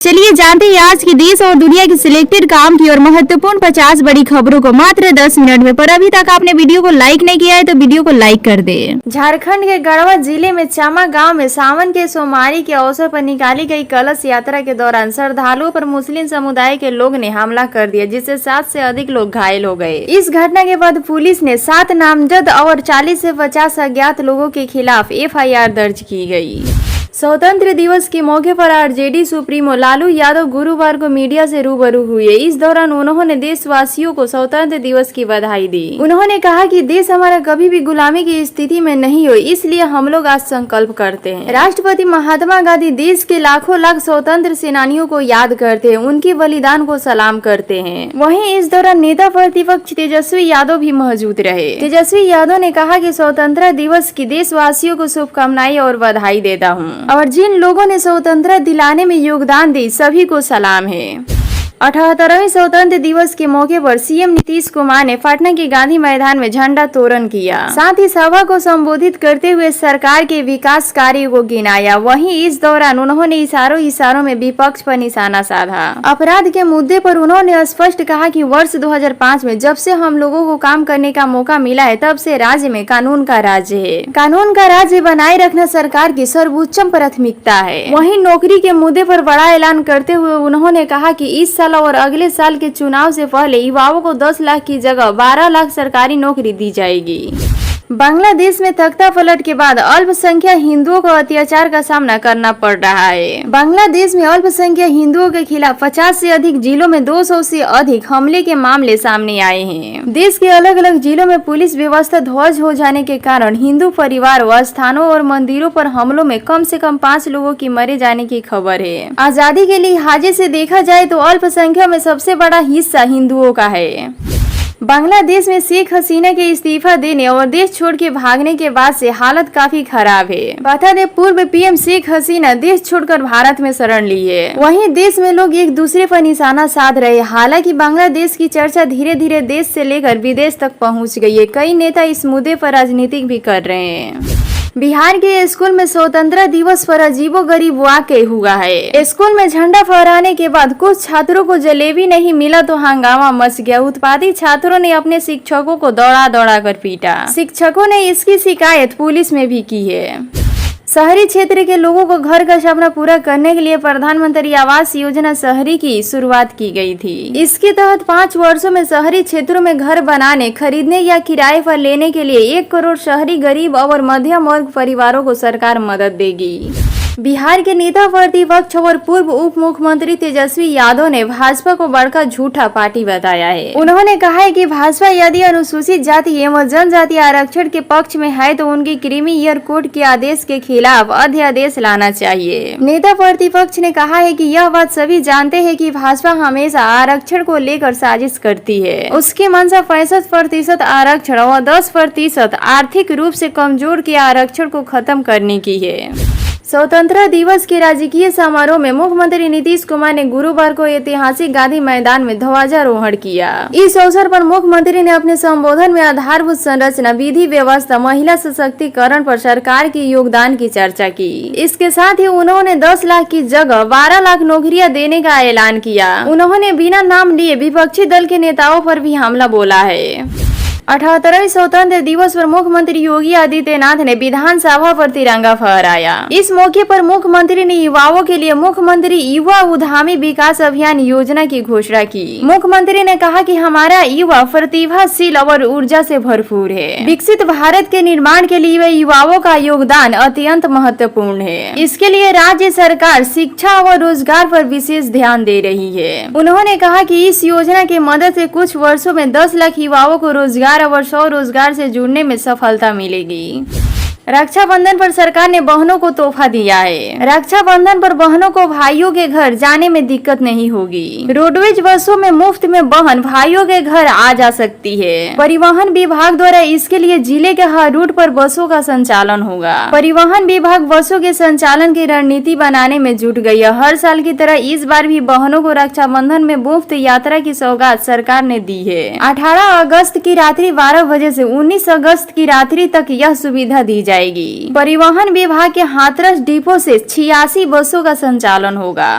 चलिए जानते हैं आज की देश और दुनिया की सिलेक्टेड काम की और महत्वपूर्ण 50 बड़ी खबरों को मात्र 10 मिनट में। पर अभी तक आपने वीडियो को लाइक नहीं किया है तो वीडियो को लाइक कर दे। झारखंड के गढ़वा जिले में चामा गांव में सावन के सोमवारी के अवसर पर निकाली गई कलश यात्रा के दौरान श्रद्धालुओं पर मुस्लिम समुदाय के लोग ने हमला कर दिया, जिससे 7 से अधिक लोग घायल हो गए। इस घटना के बाद पुलिस ने 7 नामजद और 40 से 50 अज्ञात लोगों के खिलाफ FIR दर्ज की गई। स्वतंत्र दिवस के मौके पर आरजेडी सुप्रीमो लालू यादव गुरुवार को मीडिया से रूबरू हुए। इस दौरान उन्होंने देशवासियों को स्वतंत्र दिवस की बधाई दी। उन्होंने कहा कि देश हमारा कभी भी गुलामी की स्थिति में नहीं हो, इसलिए हम लोग आज संकल्प करते हैं। राष्ट्रपति महात्मा गांधी देश के लाखों लाख स्वतंत्र सेनानियों को याद करते हैं, उनके बलिदान को सलाम करते हैं। वहीं इस दौरान नेता प्रतिपक्ष तेजस्वी यादव भी मौजूद रहे। तेजस्वी यादव ने कहा कि स्वतंत्रता दिवस की देशवासियों को शुभकामनाएं और बधाई देता हूँ, और जिन लोगों ने स्वतंत्रता दिलाने में योगदान दी सभी को सलाम है। 78वें स्वतंत्र दिवस के मौके पर सीएम नीतीश कुमार ने पटना के गांधी मैदान में झंडा तोरण किया। साथ ही सभा को संबोधित करते हुए सरकार के विकास कार्यों को गिनाया। वहीं इस दौरान उन्होंने इशारों में विपक्ष पर निशाना साधा। अपराध के मुद्दे पर उन्होंने स्पष्ट कहा कि वर्ष 2005 में जब से हम लोगों को काम करने का मौका मिला है, तब से राज्य में कानून का राज्य है। कानून का राज्य बनाए रखना सरकार की सर्वोच्च प्राथमिकता है। वहीं नौकरी के मुद्दे पर बड़ा ऐलान करते हुए उन्होंने कहा कि इस साल और अगले साल के चुनाव से पहले युवाओं को 10 लाख की जगह 12 लाख सरकारी नौकरी दी जाएगी। बांग्लादेश में तख्ता पलट के बाद अल्पसंख्यक हिंदुओं को अत्याचार का सामना करना पड़ रहा है। बांग्लादेश में अल्पसंख्यक हिंदुओं के खिलाफ 50 से अधिक जिलों में 200 से अधिक हमले के मामले सामने आए हैं। देश के अलग अलग जिलों में पुलिस व्यवस्था ध्वस्त हो जाने के कारण हिंदू परिवार व स्थानों और मंदिरों पर हमलों में कम से कम 5 लोगों की मरे जाने की खबर है। आजादी के लिहाजे से देखा जाए तो अल्पसंख्यक में सबसे बड़ा हिस्सा हिंदुओं का है। बांग्लादेश में शेख हसीना के इस्तीफा देने और देश छोड़ के भागने के बाद से हालत काफी खराब है। बता दें, पूर्व PM शेख हसीना देश छोड़कर भारत में शरण ली है। वहीं देश में लोग एक दूसरे पर निशाना साध रहे। हालांकि बांग्लादेश की चर्चा धीरे धीरे देश से लेकर विदेश तक पहुंच गई है। कई नेता इस मुद्दे पर राजनीति भी कर रहे हैं। बिहार के स्कूल में स्वतंत्रता दिवस पर अजीबोगरीब वाकया हुआ है। स्कूल में झंडा फहराने के बाद कुछ छात्रों को जलेबी नहीं मिला तो हंगामा मच गया। उत्पाती छात्रों ने अपने शिक्षकों को दौड़ा कर पीटा। शिक्षकों ने इसकी शिकायत पुलिस में भी की है। शहरी क्षेत्र के लोगों को घर का सपना पूरा करने के लिए प्रधानमंत्री आवास योजना शहरी की शुरुआत की गई थी। इसके तहत 5 वर्षों में शहरी क्षेत्रों में घर बनाने, खरीदने या किराए पर लेने के लिए 1 करोड़ शहरी गरीब और मध्यम वर्ग परिवारों को सरकार मदद देगी। बिहार के नेता प्रतिपक्ष और पूर्व उप मुख्यमंत्री तेजस्वी यादव ने भाजपा को बड़का झूठा पार्टी बताया है। उन्होंने कहा है कि भाजपा यदि अनुसूचित जाति एवं जनजाति आरक्षण के पक्ष में है तो उनकी क्रीमी ईयर कोड के आदेश के खिलाफ अध्यादेश लाना चाहिए। नेता प्रतिपक्ष ने कहा है कि यह बात सभी जानते हैं कि भाजपा हमेशा आरक्षण को लेकर साजिश करती है। उसकी मंशा 65% आरक्षण और 10% आर्थिक रूप से कमजोर के आरक्षण को खत्म करने की है। स्वतंत्रता दिवस के राजकीय समारोह में मुख्यमंत्री नीतीश कुमार ने गुरुवार को ऐतिहासिक गांधी मैदान में ध्वजारोहण किया। इस अवसर पर मुख्यमंत्री ने अपने संबोधन में आधारभूत संरचना, विधि व्यवस्था, महिला सशक्तिकरण पर सरकार के योगदान की चर्चा की। इसके साथ ही उन्होंने 10 लाख की जगह 12 लाख नौकरियां देने का ऐलान किया। उन्होंने बिना नाम लिए विपक्षी दल के नेताओं पर भी हमला बोला है। 78वें स्वतंत्र दिवस पर मुख्यमंत्री योगी आदित्यनाथ ने विधानसभा पर तिरंगा फहराया। इस मौके पर मुख्यमंत्री ने युवाओं के लिए मुख्यमंत्री युवा उद्यमी विकास अभियान योजना की घोषणा की। मुख्यमंत्री ने कहा कि हमारा युवा प्रतिभाशील और ऊर्जा से भरपूर है। विकसित भारत के निर्माण के लिए युवाओं का योगदान अत्यंत महत्वपूर्ण है। इसके लिए राज्य सरकार शिक्षा और रोजगार पर विशेष ध्यान दे रही है। उन्होंने कहा कि इस योजना की मदद से कुछ वर्षों में 10 लाख युवाओं को रोजगार और स्वरोजगार से जुड़ने में सफलता मिलेगी। रक्षाबंधन पर सरकार ने बहनों को तोहफा दिया है। रक्षाबंधन पर बहनों को भाइयों के घर जाने में दिक्कत नहीं होगी। रोडवेज बसों में मुफ्त में बहन भाइयों के घर आ जा सकती है। परिवहन विभाग द्वारा इसके लिए जिले के हर रूट पर बसों का संचालन होगा। परिवहन विभाग बसों के संचालन की रणनीति बनाने में जुट गई है। हर साल की तरह इस बार भी बहनों को रक्षाबंधन में मुफ्त यात्रा की सौगात सरकार ने दी है। 18 अगस्त की रात्रि 12 बजे से 19 अगस्त की रात्रि तक यह सुविधा दी जाएगी। परिवहन विभाग के हाथरस डिपो से 86 बसों का संचालन होगा।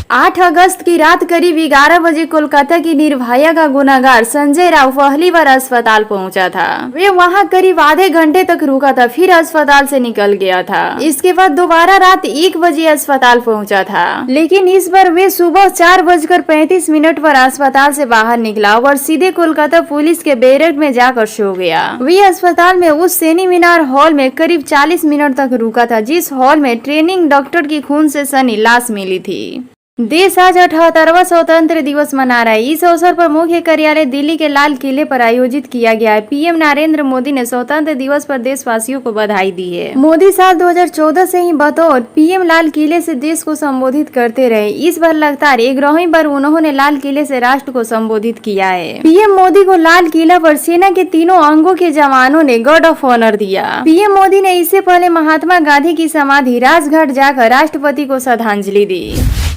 8 अगस्त की रात करीब 11 बजे कोलकाता की निर्भया का गुनाहगार संजय राव पहली बार अस्पताल पहुंचा था। वे वहां करीब आधे घंटे तक रुका था, फिर अस्पताल से निकल गया था। इसके बाद दोबारा रात 1 बजे अस्पताल पहुंचा था, लेकिन इस बार वे सुबह 4:35 पर अस्पताल से बाहर निकला और सीधे कोलकाता पुलिस के बैरक में जाकर सो गया। वे अस्पताल में उस सेनी मीनार हॉल में करीब 40 मिनट तक रुका था, जिस हॉल में ट्रेनिंग डॉक्टर की खून से सनी लाश मिली थी। देश आज 78वां स्वतंत्र दिवस मना रहा है। इस अवसर पर मुख्य कार्यालय दिल्ली के लाल किले पर आयोजित किया गया है। पीएम नरेंद्र मोदी ने स्वतंत्र दिवस पर देशवासियों को बधाई दी है। मोदी साल 2014 से ही बतौर पीएम लाल किले से देश को संबोधित करते रहे। इस बार लगातार 11वीं बार उन्होंने लाल किले से राष्ट्र को संबोधित किया है। पीएम मोदी को लाल किला पर सेना के तीनों अंगों के जवानों ने गार्ड ऑफ ऑनर दिया। पीएम मोदी ने इससे पहले महात्मा गांधी की समाधि राजघाट जाकर राष्ट्रपति को श्रद्धांजलि दी।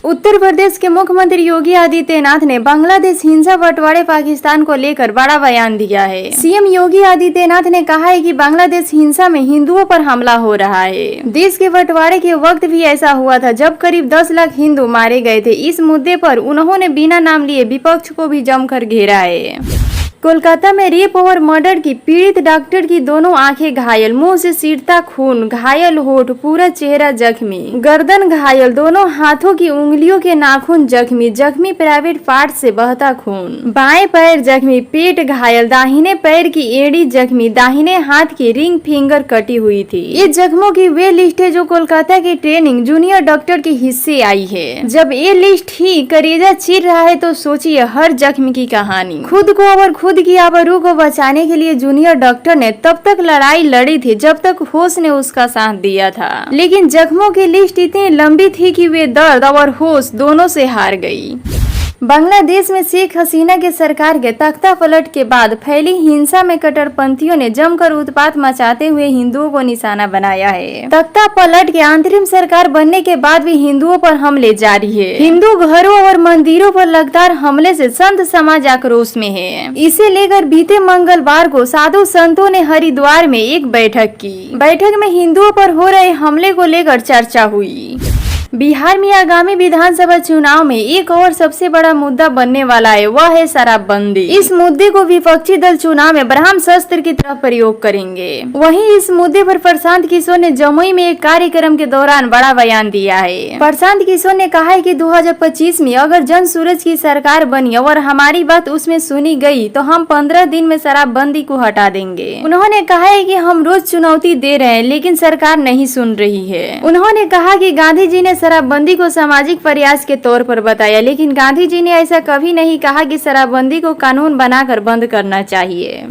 उत्तर प्रदेश के मुख्यमंत्री योगी आदित्यनाथ ने बांग्लादेश हिंसा बंटवारे पाकिस्तान को लेकर बड़ा बयान दिया है। सीएम योगी आदित्यनाथ ने कहा है कि बांग्लादेश हिंसा में हिंदुओं पर हमला हो रहा है। देश के बंटवारे के वक्त भी ऐसा हुआ था, जब करीब 10 लाख हिंदू मारे गए थे। इस मुद्दे पर उन्होंने बिना नाम लिए विपक्ष को भी जमकर घेरा है। कोलकाता में रेप और मर्डर की पीड़ित डॉक्टर की दोनों आंखें घायल, मुंह से सीरता खून, घायल होठ, पूरा चेहरा जख्मी, गर्दन घायल, दोनों हाथों की उंगलियों के नाखून जख्मी प्राइवेट पार्ट से बहता खून, बाएं पैर जख्मी, पेट घायल, दाहिने पैर की एड़ी जख्मी, दाहिने हाथ की रिंग फिंगर कटी हुई थी। ये जख्मों की वे लिस्ट है जो कोलकाता की ट्रेनिंग जूनियर डॉक्टर के हिस्से आई है। जब ये लिस्ट ही करेजा चीर रहा है तो सोचिए हर जख्म की कहानी। खुद को और खुद की आबरू को बचाने के लिए जूनियर डॉक्टर ने तब तक लड़ाई लड़ी थी जब तक होश ने उसका साथ दिया था, लेकिन जख्मों की लिस्ट इतनी लंबी थी कि वे दर्द और होश दोनों से हार गई। बांग्लादेश में शेख हसीना के सरकार के तख्ता पलट के बाद फैली हिंसा में कट्टरपंथियों ने जमकर उत्पात मचाते हुए हिंदुओं को निशाना बनाया है। तख्ता पलट के अंतरिम सरकार बनने के बाद भी हिंदुओं पर हमले जारी है। हिंदू घरों और मंदिरों पर लगातार हमले से संत समाज आक्रोश में है। इसे लेकर बीते मंगलवार को साधु संतों ने हरिद्वार में एक बैठक की। बैठक में हिंदुओं पर हो रहे हमले को लेकर चर्चा हुई। बिहार में आगामी विधानसभा चुनाव में एक और सबसे बड़ा मुद्दा बनने वाला है, वह है शराबबंदी। इस मुद्दे को विपक्षी दल चुनाव में ब्रह्मास्त्र की तरह प्रयोग करेंगे। वहीं इस मुद्दे पर प्रशांत किशोर ने जमुई में एक कार्यक्रम के दौरान बड़ा बयान दिया है। प्रशांत किशोर ने कहा है कि 2025 में अगर जन सूरज की सरकार बनी और हमारी बात उसमें सुनी गई तो हम 15 दिन में शराबबंदी को हटा देंगे। उन्होंने कहा है कि हम रोज चुनौती दे रहे हैं लेकिन सरकार नहीं सुन रही है। उन्होंने कहा कि गांधी जी ने शराबबंदी को सामाजिक प्रयास के तौर पर बताया, लेकिन गांधी जी ने ऐसा कभी नहीं कहा कि शराबबंदी को कानून बनाकर बंद करना चाहिए।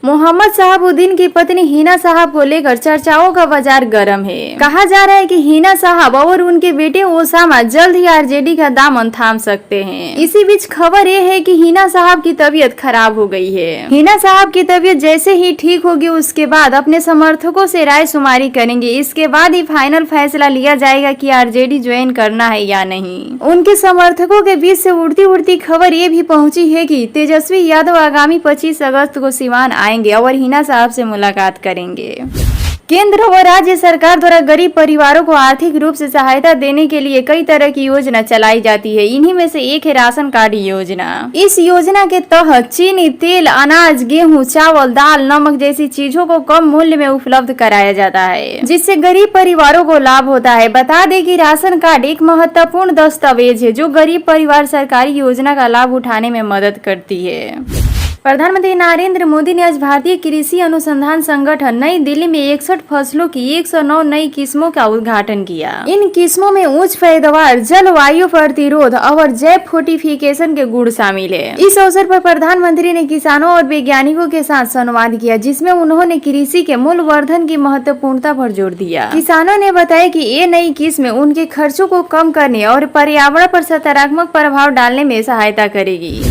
मोहम्मद शहाबुद्दीन की पत्नी हिना साहब को लेकर चर्चाओं का बाजार गर्म है। कहा जा रहा है कि हिना साहब और उनके बेटे ओसामा जल्द ही आरजेडी का दामन थाम सकते हैं। इसी बीच खबर ये है कि हिना साहब की तबीयत खराब हो गई है। हिना साहब की तबीयत जैसे ही ठीक होगी उसके बाद अपने समर्थकों से राय शुमारी करेंगे। इसके बाद ही फाइनल फैसला लिया जाएगा कि आरजेडी ज्वाइन करना है या नहीं। उनके समर्थकों के बीच से उड़ती उड़ती खबर ये भी पहुंची है कि तेजस्वी यादव आगामी 25 अगस्त को सिवान आएंगे और हिना साहब से मुलाकात करेंगे। केंद्र व राज्य सरकार द्वारा गरीब परिवारों को आर्थिक रूप से सहायता देने के लिए कई तरह की योजना चलाई जाती है। इन्हीं में से एक है राशन कार्ड योजना। इस योजना के तहत चीनी, तेल, अनाज, गेहूं, चावल, दाल, नमक जैसी चीजों को कम मूल्य में उपलब्ध कराया जाता है, जिससे गरीब परिवारों को लाभ होता है। बता दें कि राशन कार्ड एक महत्वपूर्ण दस्तावेज है जो गरीब परिवार सरकारी योजना का लाभ उठाने में मदद करती है। प्रधानमंत्री नरेंद्र मोदी ने आज भारतीय कृषि अनुसंधान संगठन नई दिल्ली में 61 फसलों की 109 नई किस्मों का उद्घाटन किया। इन किस्मों में उच्च पैदावार, जलवायु प्रतिरोध और जैव फोर्टिफिकेशन के गुण शामिल है। इस अवसर पर प्रधानमंत्री ने किसानों और वैज्ञानिकों के साथ संवाद किया, जिसमें उन्होंने कृषि के मूल्यवर्धन की महत्वपूर्णता पर जोर दिया। किसानों ने बताया कि ये नई किस्में उनके खर्चों को कम करने और पर्यावरण पर सकारात्मक प्रभाव डालने में सहायता करेगी।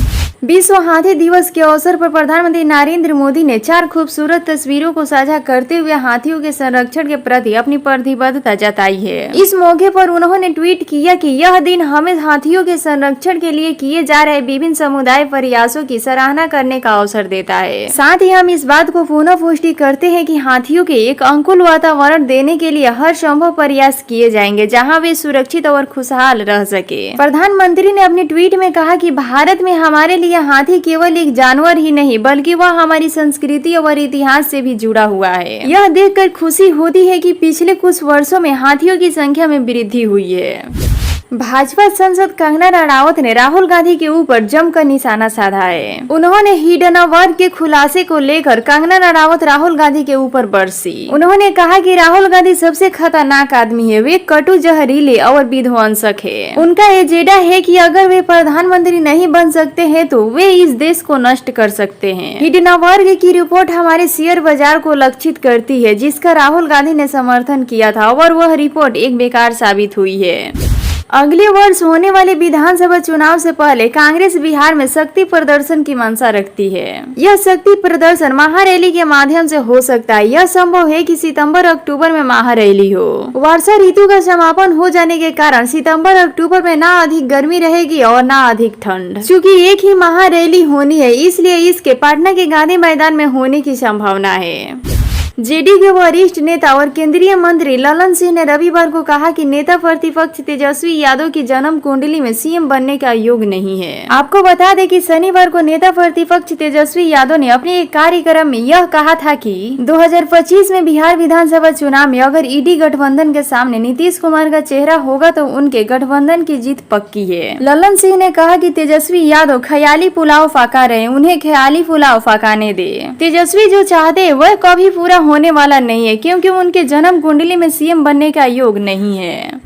विश्व हाथी दिवस के अवसर पर प्रधानमंत्री नरेंद्र मोदी ने 4 खूबसूरत तस्वीरों को साझा करते हुए हाथियों के संरक्षण के प्रति अपनी प्रतिबद्धता जताई है। इस मौके पर उन्होंने ट्वीट किया कि यह दिन हमें हाथियों के संरक्षण के लिए किए जा रहे विभिन्न समुदाय प्रयासों की सराहना करने का अवसर देता है। साथ ही हम इस बात को पुनः पुष्टि करते हैं कि हाथियों के एक अनुकूल वातावरण देने के लिए हर संभव प्रयास किए जाएंगे जहाँ वे सुरक्षित और खुशहाल रह सके। प्रधानमंत्री ने अपने ट्वीट में कहा कि भारत में हमारे लिए हाथी केवल एक जानवर ही नहीं बल्कि वह हमारी संस्कृति और इतिहास से भी जुड़ा हुआ है। यह देखकर खुशी होती है कि पिछले कुछ वर्षों में हाथियों की संख्या में वृद्धि हुई है। भाजपा सांसद कंगना रणावत ने राहुल गांधी के ऊपर जमकर निशाना साधा है। उन्होंने हिडनवर के खुलासे को लेकर कंगना रणावत राहुल गांधी के ऊपर बरसी। उन्होंने कहा कि राहुल गांधी सबसे खतरनाक आदमी है, वे कटु, जहरीले और विध्वंसक है। उनका एजेंडा है कि अगर वे प्रधानमंत्री नहीं बन सकते हैं तो वे इस देश को नष्ट कर सकते हैं। हिडनवर्ग की रिपोर्ट हमारे शेयर बाजार को लक्षित करती है जिसका राहुल गांधी ने समर्थन किया था और वह रिपोर्ट एक बेकार साबित हुई है। अगले वर्ष होने वाले विधानसभा चुनाव से पहले कांग्रेस बिहार में शक्ति प्रदर्शन की मंशा रखती है। यह शक्ति प्रदर्शन महारैली के माध्यम से हो सकता है। यह संभव है कि सितंबर अक्टूबर में महारैली हो। वर्षा ऋतु का समापन हो जाने के कारण सितंबर अक्टूबर में ना अधिक गर्मी रहेगी और ना अधिक ठंड। चूँकि एक ही महारैली होनी है इसलिए इसके पटना के गांधी मैदान में होने की संभावना है। जेडीयू के वरिष्ठ नेता और केंद्रीय मंत्री ललन सिंह ने रविवार को कहा कि नेता प्रतिपक्ष तेजस्वी यादव की जन्म कुंडली में सीएम बनने का योग नहीं है। आपको बता दें कि शनिवार को नेता प्रतिपक्ष तेजस्वी यादव ने अपने एक कार्यक्रम में यह कहा था कि 2025 में बिहार विधानसभा चुनाव में अगर ईडी गठबंधन के सामने नीतीश कुमार का चेहरा होगा तो उनके गठबंधन की जीत पक्की है। ललन सिंह ने कहा कि तेजस्वी यादव ख्याली पुलाव पका रहे, उन्हें ख्याली पुलाव पकाने दे। तेजस्वी जो चाहते वह कभी पूरा होने वाला नहीं है क्योंकि उनके जन्म कुंडली में सीएम बनने का योग नहीं है।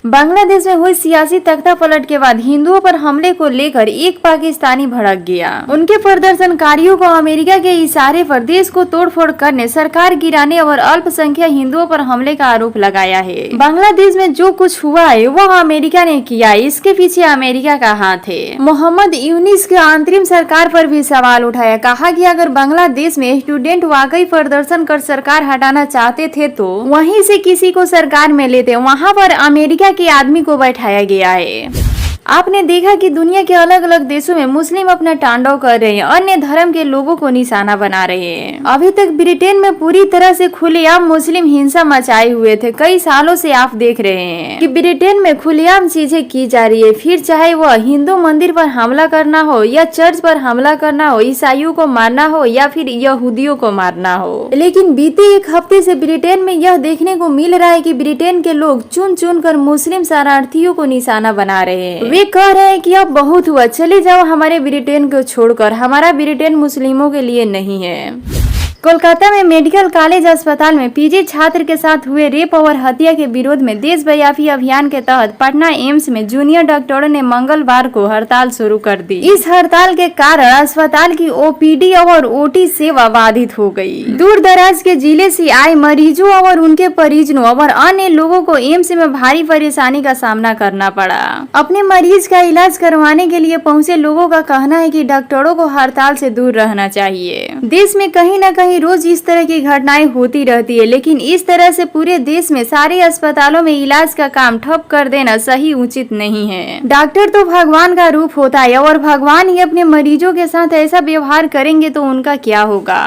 बांग्लादेश में हुई सियासी तख्ता पलट के बाद हिंदुओं पर हमले को लेकर एक पाकिस्तानी भड़क गया। उनके प्रदर्शनकारियों को अमेरिका के इशारे पर देश को तोड़फोड़ करने, सरकार गिराने और अल्पसंख्यक हिंदुओं पर हमले का आरोप लगाया है। बांग्लादेश में जो कुछ हुआ है वह अमेरिका ने किया, इसके पीछे अमेरिका का हाथ है। मोहम्मद यूनिस के अंतरिम सरकार पर भी सवाल उठाया, कहा कि अगर बांग्लादेश में स्टूडेंट वाकई प्रदर्शन कर सरकार हटाना चाहते थे तो वहीं से किसी को सरकार में लेते, वहाँ पर अमेरिका के आदमी को बैठाया गया है। आपने देखा कि दुनिया के अलग अलग देशों में मुस्लिम अपना तांडव कर रहे हैं, अन्य धर्म के लोगों को निशाना बना रहे हैं। अभी तक ब्रिटेन में पूरी तरह से खुलेआम मुस्लिम हिंसा मचाए हुए थे। कई सालों से आप देख रहे हैं कि ब्रिटेन में खुलेआम चीजें की जा रही है, फिर चाहे वह हिंदू मंदिर पर हमला करना हो या चर्च पर हमला करना हो, ईसाइयों को मारना हो या फिर यहूदियों को मारना हो। लेकिन बीते एक हफ्ते से ब्रिटेन में यह देखने को मिल रहा है कि ब्रिटेन के लोग चुन चुन कर मुस्लिम शरणार्थियों को निशाना बना रहे हैं। वे कह रहे हैं कि अब बहुत हुआ, चले जाओ हमारे ब्रिटेन को छोड़कर, हमारा ब्रिटेन मुस्लिमों के लिए नहीं है। कोलकाता में मेडिकल कॉलेज अस्पताल में पीजी छात्र के साथ हुए रेप और हत्या के विरोध में देशव्यापी अभियान के तहत पटना एम्स में जूनियर डॉक्टरों ने मंगलवार को हड़ताल शुरू कर दी। इस हड़ताल के कारण अस्पताल की ओपीडी और ओटी सेवा बाधित हो गई। दूर दराज के जिले से आए मरीजों और उनके परिजनों और अन्य लोगों को एम्स में भारी परेशानी का सामना करना पड़ा। अपने मरीज का इलाज करवाने के लिए पहुँचे लोगों का कहना है कि डॉक्टरों को हड़ताल से दूर रहना चाहिए। देश में कहीं न कहीं रोज इस तरह की घटनाएं होती रहती है, लेकिन इस तरह से पूरे देश में सारे अस्पतालों में इलाज का काम ठप कर देना सही उचित नहीं है। डॉक्टर तो भगवान का रूप होता है और भगवान ही अपने मरीजों के साथ ऐसा व्यवहार करेंगे तो उनका क्या होगा।